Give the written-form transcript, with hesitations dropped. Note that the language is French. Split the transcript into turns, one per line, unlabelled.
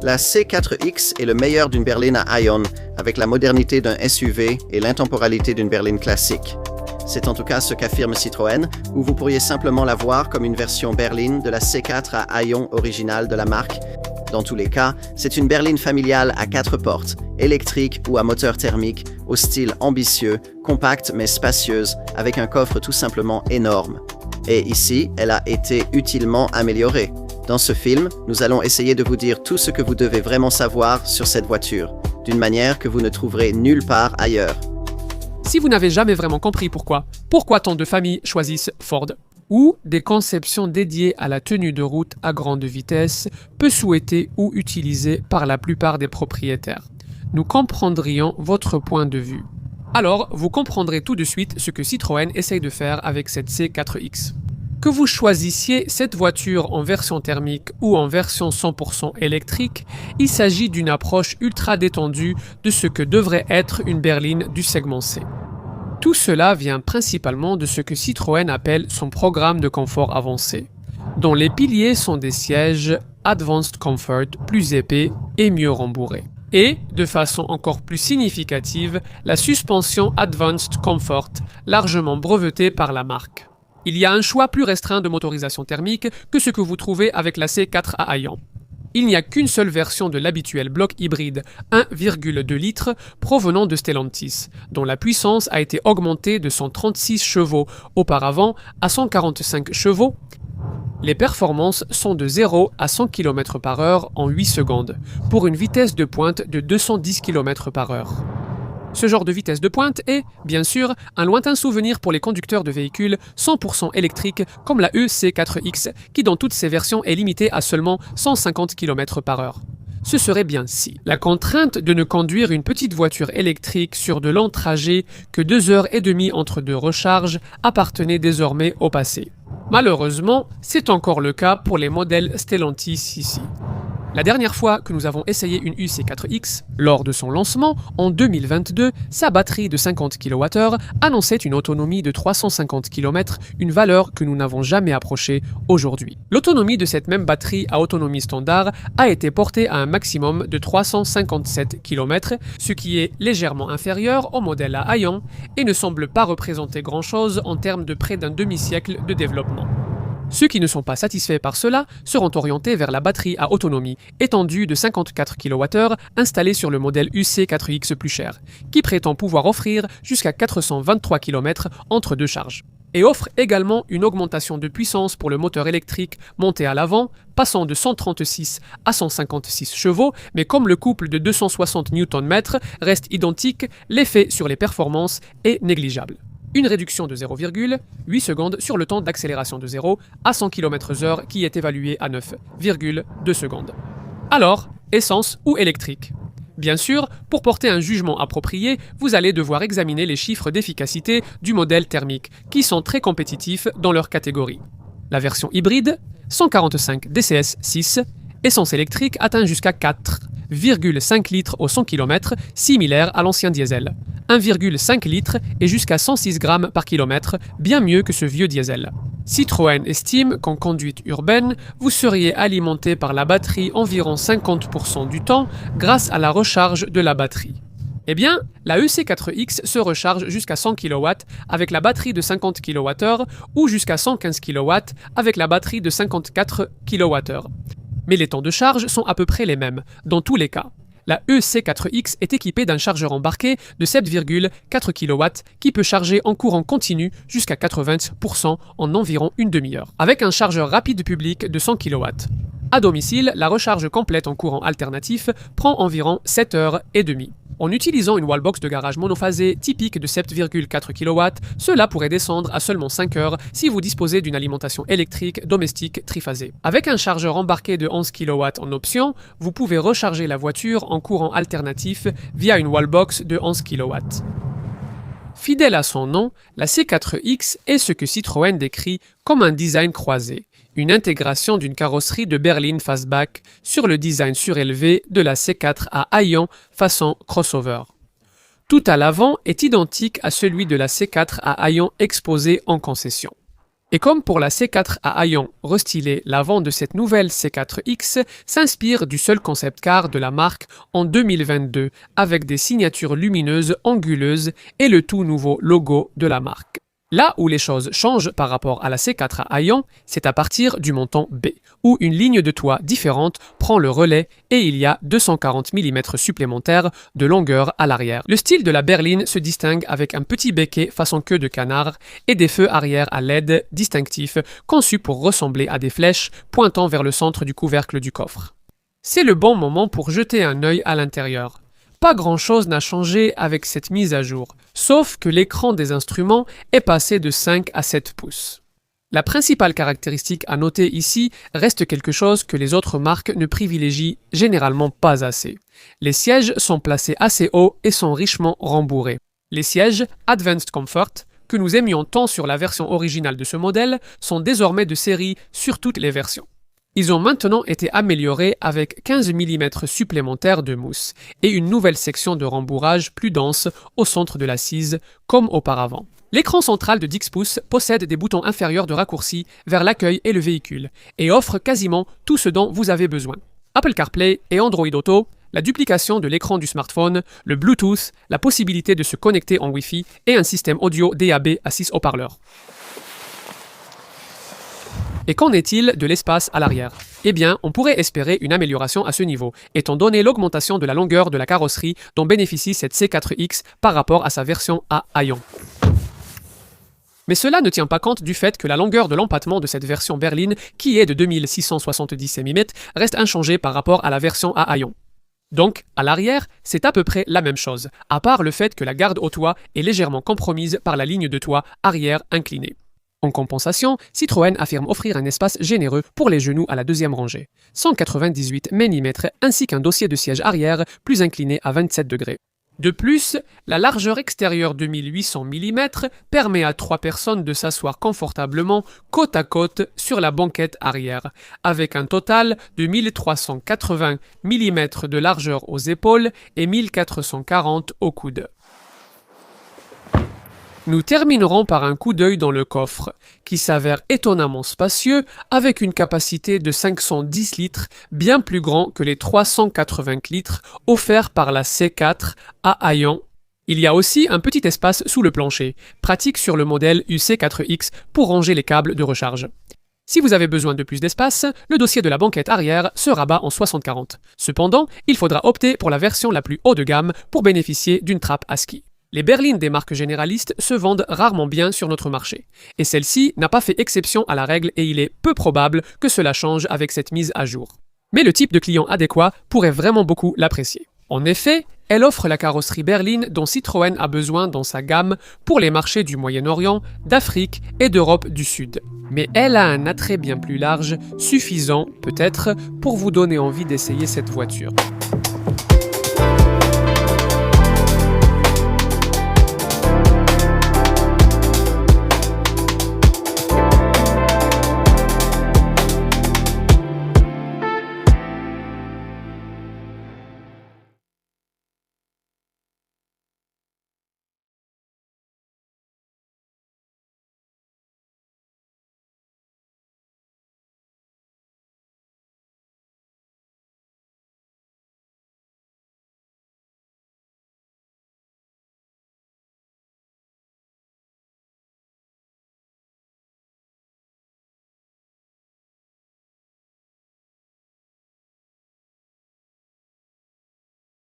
La C4X est le meilleur d'une berline à Ion, avec la modernité d'un SUV et l'intemporalité d'une berline classique. C'est en tout cas ce qu'affirme Citroën, ou vous pourriez simplement la voir comme une version berline de la C4 à Ion originale de la marque. Dans tous les cas, c'est une berline familiale à 4 portes, électrique ou à moteur thermique, au style ambitieux, compacte mais spacieuse, avec un coffre tout simplement énorme. Et ici, elle a été utilement améliorée. Dans ce film, nous allons essayer de vous dire tout ce que vous devez vraiment savoir sur cette voiture, d'une manière que vous ne trouverez nulle part ailleurs.
Si vous n'avez jamais vraiment compris pourquoi tant de familles choisissent Ford, ou des conceptions dédiées à la tenue de route à grande vitesse, peu souhaitées ou utilisées par la plupart des propriétaires, nous comprendrions votre point de vue. Alors, vous comprendrez tout de suite ce que Citroën essaye de faire avec cette C4X. Que vous choisissiez cette voiture en version thermique ou en version 100% électrique, il s'agit d'une approche ultra détendue de ce que devrait être une berline du segment C. Tout cela vient principalement de ce que Citroën appelle son programme de confort avancé, dont les piliers sont des sièges Advanced Comfort plus épais et mieux rembourrés. Et, de façon encore plus significative, la suspension Advanced Comfort, largement brevetée par la marque. Il y a un choix plus restreint de motorisation thermique que ce que vous trouvez avec la C4 à Ion. Il n'y a qu'une seule version de l'habituel bloc hybride 1,2 litres provenant de Stellantis, dont la puissance a été augmentée de 136 chevaux auparavant à 145 chevaux. Les performances sont de 0 à 100 km/h en 8 secondes, pour une vitesse de pointe de 210 km/h. Ce genre de vitesse de pointe est, bien sûr, un lointain souvenir pour les conducteurs de véhicules 100% électriques comme la EC4X, qui dans toutes ses versions est limitée à seulement 150 km/h. Ce serait bien si la contrainte de ne conduire une petite voiture électrique sur de longs trajets que 2h30 entre deux recharges appartenait désormais au passé. Malheureusement, c'est encore le cas pour les modèles Stellantis ici. La dernière fois que nous avons essayé une UC4X, lors de son lancement, en 2022, sa batterie de 50 kWh annonçait une autonomie de 350 km, une valeur que nous n'avons jamais approchée aujourd'hui. L'autonomie de cette même batterie à autonomie standard a été portée à un maximum de 357 km, ce qui est légèrement inférieur au modèle à Ion et ne semble pas représenter grand-chose en termes de près d'un demi-siècle de développement. Ceux qui ne sont pas satisfaits par cela seront orientés vers la batterie à autonomie étendue de 54 kWh installée sur le modèle UC4X plus cher, qui prétend pouvoir offrir jusqu'à 423 km entre deux charges. Et offre également une augmentation de puissance pour le moteur électrique monté à l'avant, passant de 136 à 156 chevaux, mais comme le couple de 260 Nm reste identique, l'effet sur les performances est négligeable. Une réduction de 0,8 secondes sur le temps d'accélération de 0 à 100 km/h qui est évalué à 9,2 secondes. Alors, essence ou électrique? Bien sûr, pour porter un jugement approprié, vous allez devoir examiner les chiffres d'efficacité du modèle thermique, qui sont très compétitifs dans leur catégorie. La version hybride, 145 DCS6, essence électrique atteint jusqu'à 4,5 litres au 100 km, similaire à l'ancien diesel. 1,5 litres et jusqu'à 106 grammes par kilomètre, bien mieux que ce vieux diesel. Citroën estime qu'en conduite urbaine, vous seriez alimenté par la batterie environ 50% du temps grâce à la recharge de la batterie. Eh bien, la EC4X se recharge jusqu'à 100 kW avec la batterie de 50 kWh ou jusqu'à 115 kW avec la batterie de 54 kWh. Mais les temps de charge sont à peu près les mêmes, dans tous les cas. La EC4X est équipée d'un chargeur embarqué de 7,4 kW qui peut charger en courant continu jusqu'à 80% en environ une demi-heure, avec un chargeur rapide public de 100 kW. À domicile, la recharge complète en courant alternatif prend environ 7h30. En utilisant une wallbox de garage monophasée typique de 7,4 kW, cela pourrait descendre à seulement 5 heures si vous disposez d'une alimentation électrique domestique triphasée. Avec un chargeur embarqué de 11 kW en option, vous pouvez recharger la voiture en courant alternatif via une wallbox de 11 kW. Fidèle à son nom, la C4X est ce que Citroën décrit comme un design croisé, une intégration d'une carrosserie de berline fastback sur le design surélevé de la C4 à Ion façon crossover. Tout à l'avant est identique à celui de la C4 à Ion exposé en concession. Et comme pour la C4 à haillons restylée, l'avant de cette nouvelle C4X s'inspire du seul concept car de la marque en 2022 avec des signatures lumineuses anguleuses et le tout nouveau logo de la marque. Là où les choses changent par rapport à la C4 à haillons, c'est à partir du montant B, où une ligne de toit différente prend le relais et il y a 240 mm supplémentaires de longueur à l'arrière. Le style de la berline se distingue avec un petit becquet façon queue de canard et des feux arrière à LED distinctifs conçus pour ressembler à des flèches pointant vers le centre du couvercle du coffre. C'est le bon moment pour jeter un œil à l'intérieur. Pas grand-chose n'a changé avec cette mise à jour, sauf que l'écran des instruments est passé de 5 à 7 pouces. La principale caractéristique à noter ici reste quelque chose que les autres marques ne privilégient généralement pas assez. Les sièges sont placés assez haut et sont richement rembourrés. Les sièges Advanced Comfort, que nous aimions tant sur la version originale de ce modèle, sont désormais de série sur toutes les versions. Ils ont maintenant été améliorés avec 15 mm supplémentaires de mousse et une nouvelle section de rembourrage plus dense au centre de l'assise, comme auparavant. L'écran central de 10 pouces possède des boutons inférieurs de raccourci vers l'accueil et le véhicule et offre quasiment tout ce dont vous avez besoin. Apple CarPlay et Android Auto, la duplication de l'écran du smartphone, le Bluetooth, la possibilité de se connecter en Wi-Fi et un système audio DAB à 6 haut-parleurs. Et qu'en est-il de l'espace à l'arrière? Eh bien, on pourrait espérer une amélioration à ce niveau, étant donné l'augmentation de la longueur de la carrosserie dont bénéficie cette C4X par rapport à sa version à haillons. Mais cela ne tient pas compte du fait que la longueur de l'empattement de cette version berline, qui est de 2670 mm, reste inchangée par rapport à la version à haillons. Donc, à l'arrière, c'est à peu près la même chose, à part le fait que la garde au toit est légèrement compromise par la ligne de toit arrière inclinée. En compensation, Citroën affirme offrir un espace généreux pour les genoux à la deuxième rangée, 198 mm ainsi qu'un dossier de siège arrière plus incliné à 27 degrés. De plus, la largeur extérieure de 1800 mm permet à 3 personnes de s'asseoir confortablement côte à côte sur la banquette arrière, avec un total de 1380 mm de largeur aux épaules et 1440 au coude. Nous terminerons par un coup d'œil dans le coffre, qui s'avère étonnamment spacieux avec une capacité de 510 litres, bien plus grand que les 380 litres offerts par la C4 à haillons. Il y a aussi un petit espace sous le plancher, pratique sur le modèle UC4X pour ranger les câbles de recharge. Si vous avez besoin de plus d'espace, le dossier de la banquette arrière se rabat en 60-40. Cependant, il faudra opter pour la version la plus haut de gamme pour bénéficier d'une trappe à ski. Les berlines des marques généralistes se vendent rarement bien sur notre marché, et celle-ci n'a pas fait exception à la règle et il est peu probable que cela change avec cette mise à jour. Mais le type de client adéquat pourrait vraiment beaucoup l'apprécier. En effet, elle offre la carrosserie berline dont Citroën a besoin dans sa gamme pour les marchés du Moyen-Orient, d'Afrique et d'Europe du Sud. Mais elle a un attrait bien plus large, suffisant, peut-être, pour vous donner envie d'essayer cette voiture.